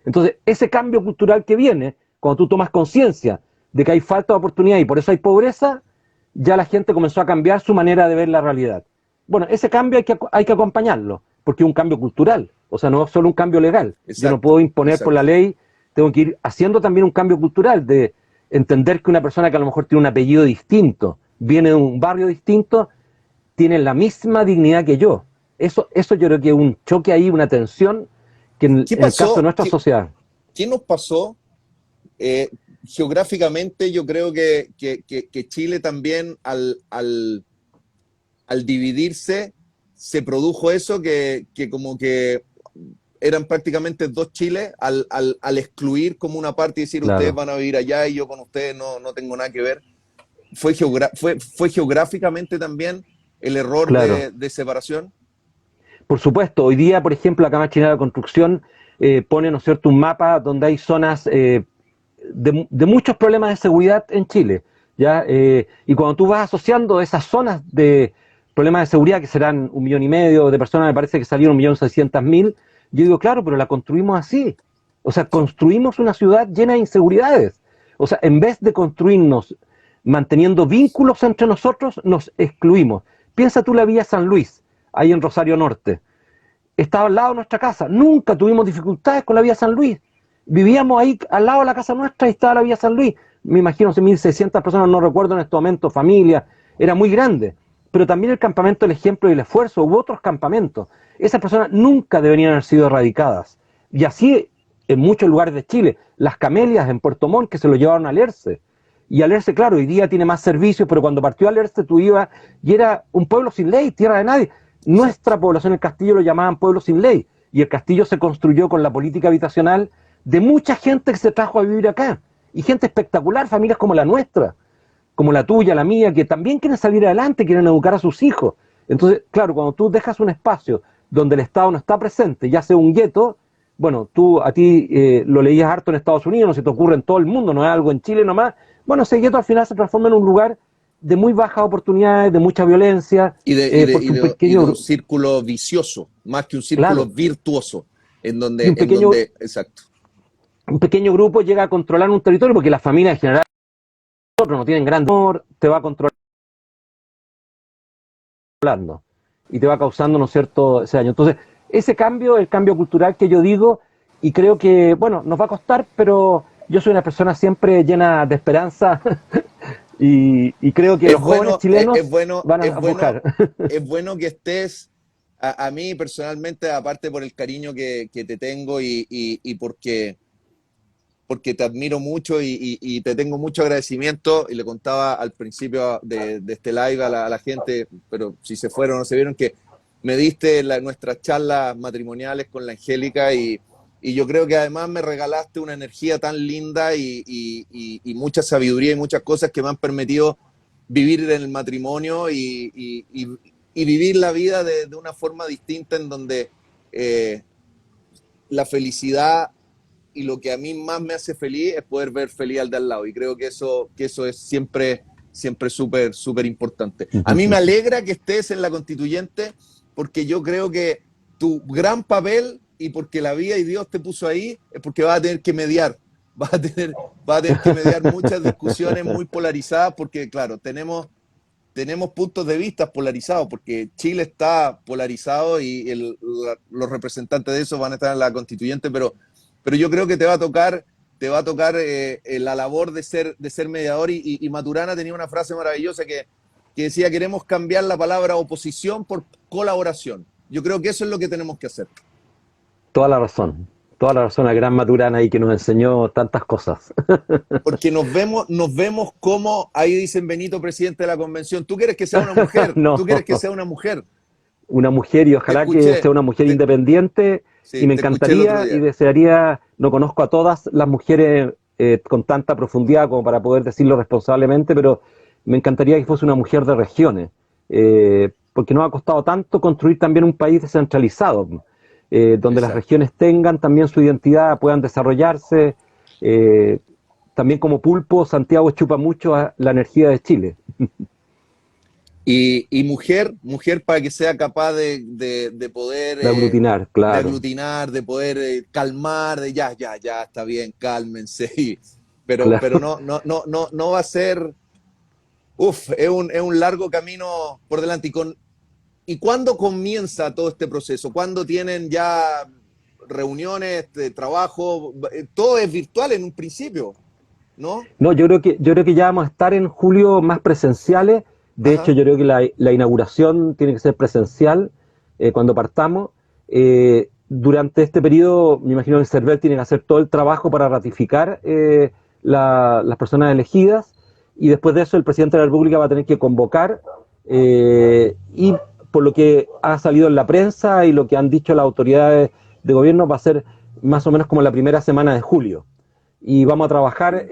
Entonces, ese cambio cultural que viene, cuando tú tomas conciencia de que hay falta de oportunidad y por eso hay pobreza, ya la gente comenzó a cambiar su manera de ver la realidad. Bueno, ese cambio hay que acompañarlo, porque es un cambio cultural, o sea, no es solo un cambio legal. Exacto, yo no puedo imponer exacto. por la ley, tengo que ir haciendo también un cambio cultural, de entender que una persona que a lo mejor tiene un apellido distinto, viene de un barrio distinto, tiene la misma dignidad que yo. Eso yo creo que es un choque ahí, una tensión, que en ¿Qué el caso de pasó? nuestra sociedad. ¿Qué nos pasó? Geográficamente yo creo que Chile también al dividirse se produjo eso que como que eran prácticamente dos Chiles al excluir como una parte y decir ustedes Claro. van a vivir allá y yo con ustedes no tengo nada que ver. Fue geográficamente también el error Claro. de separación. Por supuesto, hoy día, por ejemplo, la Cámara Chilena de la Construcción pone, ¿no es cierto?, un mapa donde hay zonas de muchos problemas de seguridad en Chile, ¿ya? Y cuando tú vas asociando esas zonas de problemas de seguridad, que serán 1,5 millones de personas, me parece que salieron 1,600,000, yo digo, claro, pero la construimos así. O sea, construimos una ciudad llena de inseguridades. O sea, en vez de construirnos manteniendo vínculos entre nosotros, nos excluimos. Piensa tú la Villa San Luis, ahí en Rosario Norte. Estaba al lado de nuestra casa. Nunca tuvimos dificultades con la Vía San Luis. Vivíamos ahí al lado de la casa nuestra y estaba la Vía San Luis. Me imagino 1,600 personas, no recuerdo en este momento, familia. Era muy grande. Pero también el campamento del ejemplo y el esfuerzo, hubo otros campamentos. Esas personas nunca deberían haber sido erradicadas. Y así en muchos lugares de Chile. Las Camelias en Puerto Montt, que se lo llevaron a Alerce. Y Alerce, claro, hoy día tiene más servicios, pero cuando partió Alerce tú ibas y era un pueblo sin ley, tierra de nadie. Nuestra población, el Castillo, lo llamaban pueblo sin ley. Y el Castillo se construyó con la política habitacional de mucha gente que se trajo a vivir acá. Y gente espectacular, familias como la nuestra, como la tuya, la mía, que también quieren salir adelante, quieren educar a sus hijos. Entonces, claro, cuando tú dejas un espacio donde el Estado no está presente, ya sea un gueto, bueno, a ti lo leías harto en Estados Unidos, no se te ocurre en todo el mundo, no es algo en Chile nomás. Bueno, ese gueto al final se transforma en un lugar de muy bajas oportunidades, de mucha violencia, porque un Y de pequeño, un círculo vicioso, más que un círculo claro, virtuoso, y exacto. un pequeño grupo llega a controlar un territorio, porque la familia en general no tienen gran amor, te va controlando y te va causando, ¿no es cierto?, ese daño. Entonces, ese cambio, el cambio cultural que yo digo, y creo que, bueno, nos va a costar, pero yo soy una persona siempre llena de esperanza y creo que Es los jóvenes bueno, chilenos van a buscar. es bueno que estés, a mí personalmente, aparte por el cariño que te tengo y porque te admiro mucho y te tengo mucho agradecimiento, y le contaba al principio de este live a la gente, pero si se fueron o no se vieron, que me diste nuestras charlas matrimoniales con la Angélica y yo creo que además me regalaste una energía tan linda y mucha sabiduría y muchas cosas que me han permitido vivir en el matrimonio y vivir la vida de una forma distinta en donde la felicidad y lo que a mí más me hace feliz es poder ver feliz al de al lado. Y creo que eso es siempre siempre súper, súper importante. A mí me Ujú. alegra que estés en la constituyente porque yo creo que tu gran papel y porque la vida y Dios te puso ahí es porque vas a tener que mediar, vas a tener que mediar muchas discusiones muy polarizadas porque, claro, tenemos puntos de vista polarizados, porque Chile está polarizado y los representantes de eso van a estar en la constituyente, pero yo creo que te va a tocar la labor de ser mediador y Maturana tenía una frase maravillosa que decía, queremos cambiar la palabra oposición por colaboración. Yo creo que eso es lo que tenemos que hacer. Toda la razón, la gran Maturana ahí que nos enseñó tantas cosas. Porque nos vemos como, ahí dicen Benito, presidente de la convención, tú quieres que sea una mujer, No, tú quieres que sea una mujer. una mujer y Te ojalá que sea escuché, una mujer te, independiente y sí, me te escuché el otro encantaría y día. desearía, no conozco a todas las mujeres con tanta profundidad como para poder decirlo responsablemente, pero me encantaría que fuese una mujer de regiones, porque nos ha costado tanto construir también un país descentralizado, donde las Exacto. regiones tengan también su identidad, puedan desarrollarse. eh, También como pulpo, Santiago chupa mucho a la energía de Chile, Y mujer para que sea capaz de poder de aglutinar, de claro. aglutinar, de poder calmar, de ya, ya, ya, está bien, cálmense. Pero Claro. no va a ser, es un largo camino por delante. ¿Y cuándo comienza todo este proceso? ¿Cuándo tienen ya reuniones de trabajo? Todo es virtual en un principio, ¿no? No, yo creo que ya vamos a estar en julio más presenciales. De hecho, Ajá, yo creo que la inauguración tiene que ser presencial cuando partamos. Durante este periodo, me imagino que el CERVEL tiene que hacer todo el trabajo para ratificar las personas elegidas y después de eso el presidente de la República va a tener que convocar y por lo que ha salido en la prensa y lo que han dicho las autoridades de gobierno va a ser más o menos como la primera semana de julio y vamos a trabajar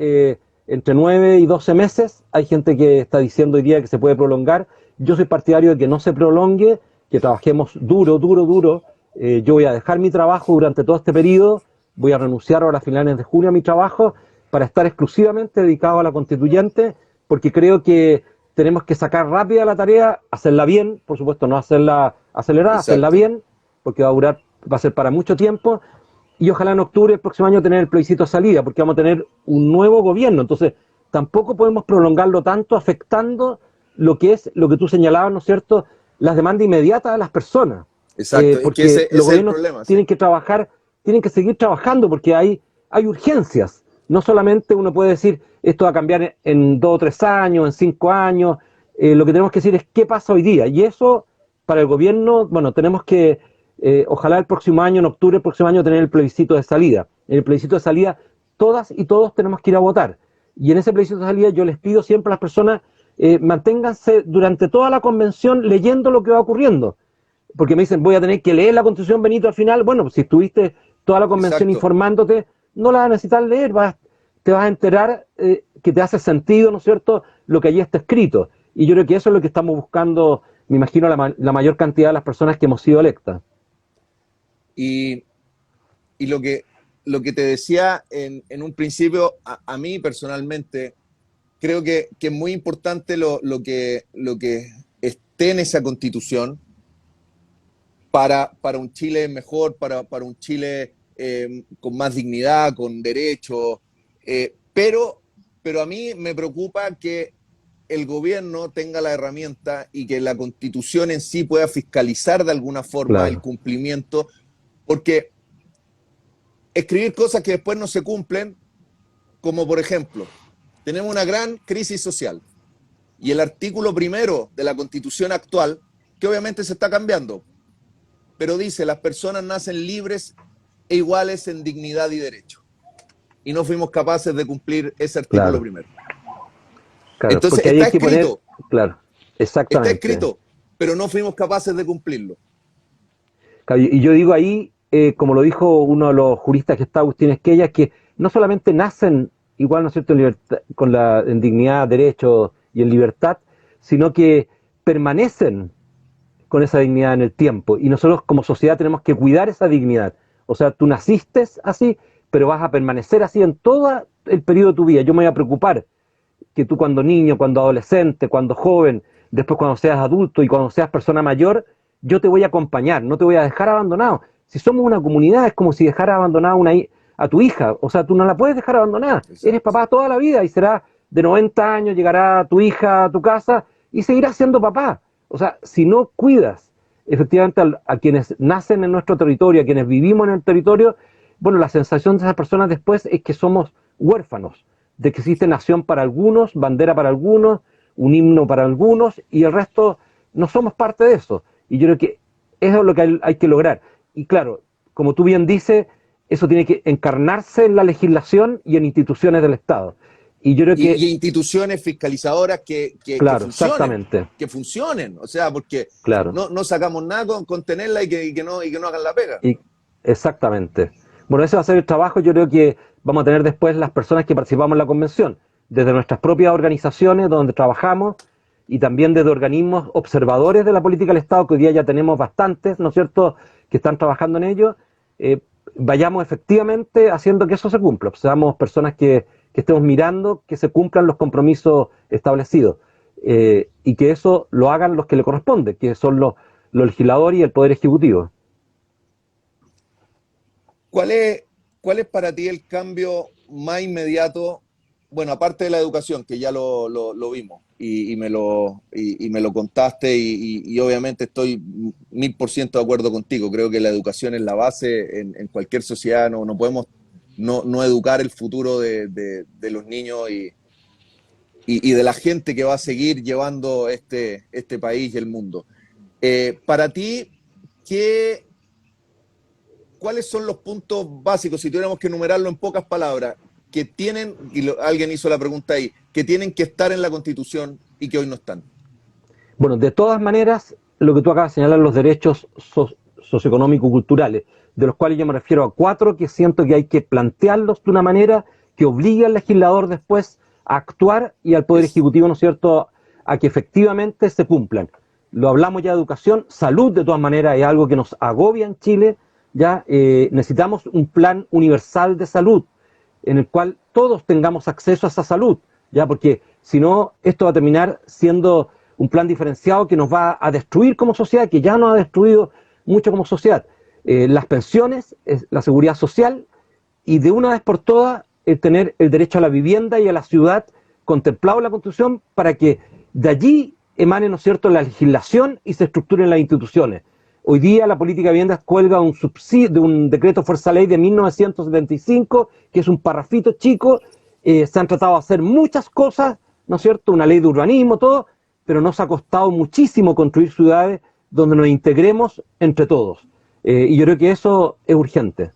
entre 9 y 12 meses. Hay gente que está diciendo hoy día que se puede prolongar. Yo soy partidario de que no se prolongue, que trabajemos duro, duro, duro. Yo voy a dejar mi trabajo durante todo este periodo, voy a renunciar ahora a finales de junio a mi trabajo para estar exclusivamente dedicado a la constituyente, porque creo que tenemos que sacar rápida la tarea, hacerla bien, por supuesto no hacerla acelerada, hacerla exacto. bien, porque va a ser para mucho tiempo, y ojalá en octubre del próximo año tener el plebiscito de salida, porque vamos a tener un nuevo gobierno. Entonces, tampoco podemos prolongarlo tanto afectando lo que es, lo que tú señalabas, ¿no es cierto?, las demandas inmediatas de las personas. Exacto, es que ese Porque los es el gobiernos problema, sí. tienen que trabajar, tienen que seguir trabajando, porque hay urgencias. No solamente uno puede decir, esto va a cambiar en 2 o 3 años, en 5 años. Lo que tenemos que decir es qué pasa hoy día. Y eso, para el gobierno, bueno, tenemos que ojalá el próximo año, en octubre del próximo año, tener el plebiscito de salida. En el plebiscito de salida, todas y todos tenemos que ir a votar. Y en ese plebiscito de salida yo les pido siempre a las personas, manténganse durante toda la convención leyendo lo que va ocurriendo. Porque me dicen, voy a tener que leer la Constitución, Benito, al final. Bueno, pues si estuviste toda la convención Exacto. informándote, no la vas a necesitar leer, te vas a enterar que te hace sentido, ¿no es cierto?, lo que allí está escrito. Y yo creo que eso es lo que estamos buscando, me imagino, la mayor cantidad de las personas que hemos sido electas. Y, y lo que te decía en un principio, a mí personalmente, creo que es muy importante lo que esté en esa constitución para un Chile mejor, para un Chile con más dignidad, con derechos. Pero a mí me preocupa que el gobierno tenga la herramienta y que la constitución en sí pueda fiscalizar de alguna forma el Claro, cumplimiento, porque escribir cosas que después no se cumplen, como por ejemplo, tenemos una gran crisis social y el artículo primero de la constitución actual, que obviamente se está cambiando, pero dice, las personas nacen libres e iguales en dignidad y derecho. Y no fuimos capaces de cumplir ese artículo claro, primero. claro. Entonces, Porque ahí hay que poner, claro, está exactamente. escrito, pero no fuimos capaces de cumplirlo. Claro, y yo digo ahí, como lo dijo uno de los juristas que está, Agustín Esquella, que no solamente nacen igual, ¿no es cierto?, en dignidad, derecho y en libertad, sino que permanecen con esa dignidad en el tiempo. Y nosotros como sociedad tenemos que cuidar esa dignidad. O sea, tú naciste así, pero vas a permanecer así en todo el periodo de tu vida. Yo me voy a preocupar que tú cuando niño, cuando adolescente, cuando joven, después cuando seas adulto y cuando seas persona mayor, yo te voy a acompañar, no te voy a dejar abandonado. Si somos una comunidad, es como si dejaras abandonada a tu hija, o sea, tú no la puedes dejar abandonada. Eres papá toda la vida y será de 90 años, llegará tu hija a tu casa y seguirá siendo papá. O sea, si no cuidas efectivamente a quienes nacen en nuestro territorio, a quienes vivimos en el territorio, bueno, la sensación de esas personas después es que somos huérfanos, de que existe nación para algunos, bandera para algunos, un himno para algunos, y el resto no somos parte de eso. Y yo creo que eso es lo que hay que lograr. Y claro, como tú bien dices, eso tiene que encarnarse en la legislación y en instituciones del Estado. Y yo creo que... Y instituciones fiscalizadoras claro, que funcionen. Exactamente. Que funcionen. O sea, porque claro. no sacamos nada con tenerla y que no hagan la pega. Exactamente. Bueno, ese va a ser el trabajo. Yo creo que vamos a tener después las personas que participamos en la convención, desde nuestras propias organizaciones donde trabajamos y también desde organismos observadores de la política del Estado, que hoy día ya tenemos bastantes, ¿no es cierto?, que están trabajando en ello. Vayamos efectivamente haciendo que eso se cumpla. Seamos personas que estemos mirando que se cumplan los compromisos establecidos y que eso lo hagan los que le corresponde, que son los legisladores y el Poder Ejecutivo. ¿Cuál es para ti el cambio más inmediato? Bueno, aparte de la educación, que ya lo vimos y me lo contaste y obviamente estoy 1000% de acuerdo contigo. Creo que la educación es la base en cualquier sociedad. No podemos no educar el futuro de los niños y de la gente que va a seguir llevando este país y el mundo. Para ti, ¿cuáles son los puntos básicos, si tuviéramos que enumerarlo en pocas palabras, que tienen, alguien hizo la pregunta ahí, que tienen que estar en la Constitución y que hoy no están? Bueno, de todas maneras, lo que tú acabas de señalar, los derechos socioeconómico-culturales, de los cuales yo me refiero a 4 que siento que hay que plantearlos de una manera que obligue al legislador después a actuar y al Poder Ejecutivo, ¿no es cierto?, a que efectivamente se cumplan. Lo hablamos ya de educación, salud de todas maneras es algo que nos agobia en Chile, ya necesitamos un plan universal de salud en el cual todos tengamos acceso a esa salud, ya, porque si no, esto va a terminar siendo un plan diferenciado que nos va a destruir como sociedad, que ya nos ha destruido mucho como sociedad. Las pensiones, la seguridad social y de una vez por todas tener el derecho a la vivienda y a la ciudad contemplado en la Constitución para que de allí emane, ¿no es cierto?, la legislación y se estructuren las instituciones. Hoy día la política de vivienda cuelga un subsidio de un decreto fuerza ley de 1975, que es un parrafito chico. Se han tratado de hacer muchas cosas, ¿no es cierto?, una ley de urbanismo, todo, pero nos ha costado muchísimo construir ciudades donde nos integremos entre todos. Y yo creo que eso es urgente.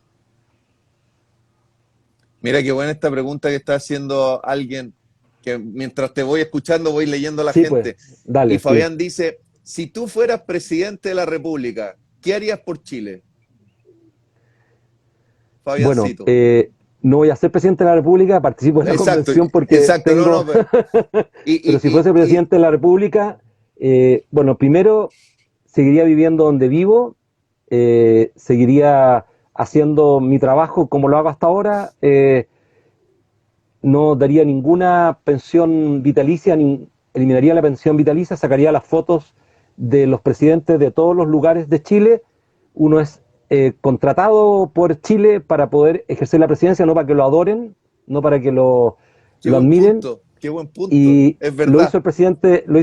Mira qué buena esta pregunta que está haciendo alguien que mientras te voy escuchando voy leyendo a la gente. Pues, dale, y Fabián dice, si tú fueras presidente de la República, ¿qué harías por Chile? Fabiancito. Bueno, no voy a ser presidente de la República, participo en la convención porque tengo... pero si fuese presidente de la República, bueno, primero seguiría viviendo donde vivo, seguiría haciendo mi trabajo como lo hago hasta ahora, no daría ninguna pensión vitalicia, eliminaría la pensión vitalicia, sacaría las fotos de los presidentes de todos los lugares de Chile. Uno es contratado por Chile para poder ejercer la presidencia, no para que lo adoren, no para que lo admiren. Qué buen punto. Y es verdad. Lo hizo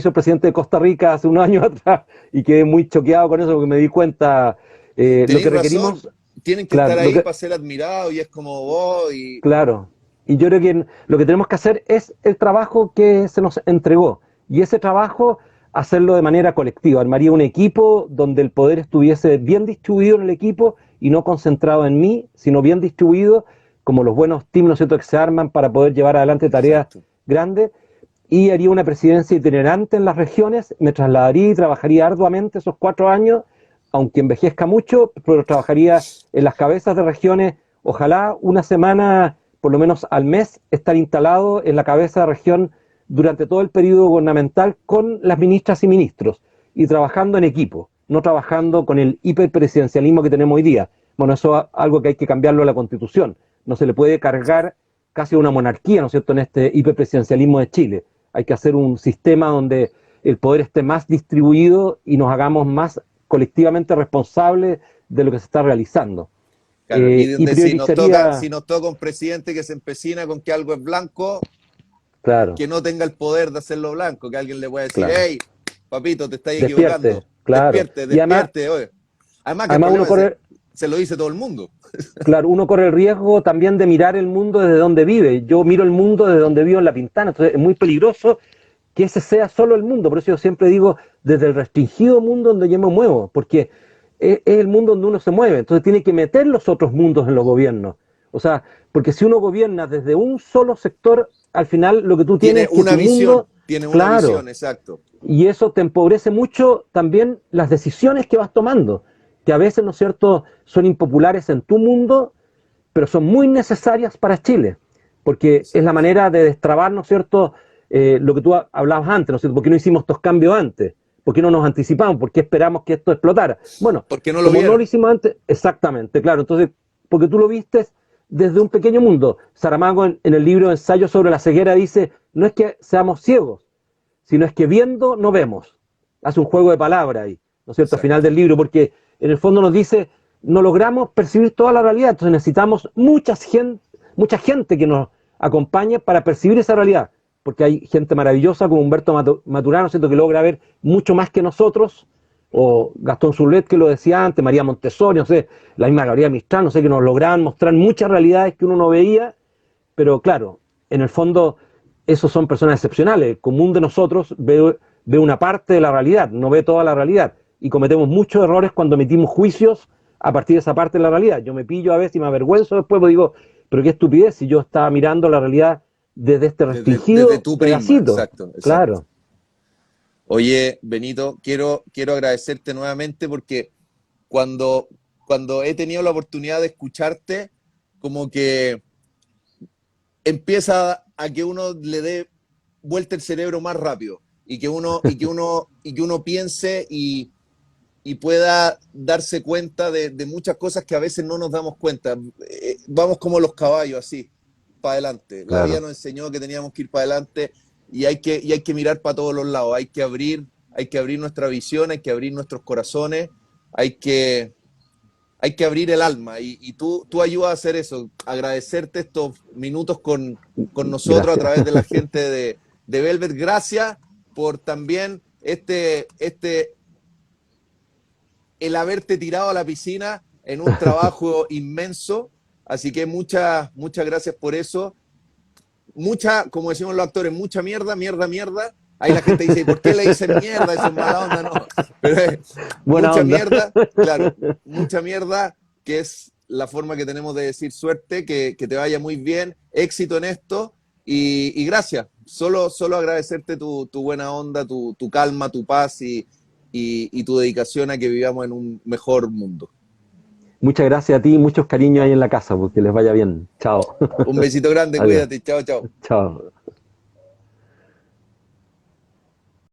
el presidente de Costa Rica hace unos años atrás y quedé muy choqueado con eso porque me di cuenta lo que requerimos. Tienen que estar ahí para ser admirados y es como vos. Claro. Y yo creo que lo que tenemos que hacer es el trabajo que se nos entregó. Y ese trabajo, hacerlo de manera colectiva. Armaría un equipo donde el poder estuviese bien distribuido en el equipo y no concentrado en mí, sino bien distribuido, como los buenos teams, ¿no es cierto?, que se arman para poder llevar adelante tareas grandes. Y haría una presidencia itinerante en las regiones, me trasladaría y trabajaría arduamente esos 4 años, aunque envejezca mucho, pero trabajaría en las cabezas de regiones, ojalá una semana, por lo menos al mes, estar instalado en la cabeza de región durante todo el periodo gubernamental con las ministras y ministros, y trabajando en equipo, no trabajando con el hiperpresidencialismo que tenemos hoy día. Bueno, eso es algo que hay que cambiarlo a la Constitución. No se le puede cargar casi una monarquía, ¿no es cierto?, en este hiperpresidencialismo de Chile. Hay que hacer un sistema donde el poder esté más distribuido y nos hagamos más colectivamente responsables de lo que se está realizando. Claro, y Y donde priorizaría, si nos toca un presidente que se empecina con que algo es blanco, claro, que no tenga el poder de hacerlo blanco, que alguien le pueda decir, claro, hey, papito, te estás despierte, equivocando, claro. despierte, Y además, despierte, oye. Además que el además uno problema es que corre, se lo dice todo el mundo. claro, uno corre el riesgo también de mirar el mundo desde donde vive. Yo miro el mundo desde donde vivo en La Pintana, entonces es muy peligroso que ese sea solo el mundo. Por eso yo siempre digo, desde el restringido mundo donde yo me muevo, porque es el mundo donde uno se mueve. Entonces tiene que meter los otros mundos en los gobiernos. O sea, porque si uno gobierna desde un solo sector, al final lo que tú tienes es que tu mundo, Tiene una claro, visión, exacto. y eso te empobrece mucho también las decisiones que vas tomando, que a veces, ¿no es cierto?, son impopulares en tu mundo, pero son muy necesarias para Chile, porque es la Exacto. manera de destrabar, ¿no es cierto?, lo que tú hablabas antes, ¿no es cierto?, ¿por qué no hicimos estos cambios antes? ¿Por qué no nos anticipamos? ¿Por qué esperamos que esto explotara? Bueno, ¿Por qué no lo como no lo vieron? hicimos antes, exactamente, claro, entonces, porque tú lo viste desde un pequeño mundo. Saramago en el libro Ensayo sobre la ceguera dice, no es que seamos ciegos, sino es que viendo no vemos. Hace un juego de palabras ahí, ¿no es cierto?, al final Exacto. del libro, porque en el fondo nos dice, no logramos percibir toda la realidad, entonces necesitamos mucha gente que nos acompañe para percibir esa realidad, porque hay gente maravillosa como Humberto Maturano, ¿cierto?, que logra ver mucho más que nosotros, o Gastón Zulet, que lo decía antes, María Montessori, no sé, la misma Gabriela Mistral, no sé, que nos lograban mostrar muchas realidades que uno no veía, pero claro, en el fondo esos son personas excepcionales. El común de nosotros ve una parte de la realidad, no ve toda la realidad. Y cometemos muchos errores cuando emitimos juicios a partir de esa parte de la realidad. Yo me pillo a veces y me avergüenzo después, porque digo, pero qué estupidez si yo estaba mirando la realidad desde este Desde restringido tu prisma, pedacito. exacto, exacto. Claro, Oye, Benito, quiero agradecerte nuevamente porque cuando, cuando he tenido la oportunidad de escucharte, como que empieza a que uno le dé vuelta el cerebro más rápido y que uno piense y pueda darse cuenta de muchas cosas que a veces no nos damos cuenta. Vamos como los caballos, así, para adelante. La vida claro. nos enseñó que teníamos que ir para adelante y hay que mirar para todos los lados. Hay que abrir nuestra visión, hay que abrir nuestros corazones, hay que, hay que abrir el alma. Y tú ayudas a hacer eso, agradecerte estos minutos con nosotros a Gracias. través de la gente de Velvet. Gracias por también el haberte tirado a la piscina en un trabajo inmenso. Así que muchas gracias por eso. Como decimos los actores, mucha mierda, mierda, mierda. Ahí la gente dice, ¿y por qué le dicen mierda? Eso es mala onda, no. Pero Buena mucha onda. mierda, claro, mucha mierda, que es la forma que tenemos de decir suerte, que te vaya muy bien, éxito en esto y gracias. Solo agradecerte tu buena onda, tu calma, tu paz y tu dedicación a que vivamos en un mejor mundo. Muchas gracias a ti y muchos cariños ahí en la casa, porque les vaya bien. Chao. Un besito grande, Adiós. cuídate, chao, chao. Chao.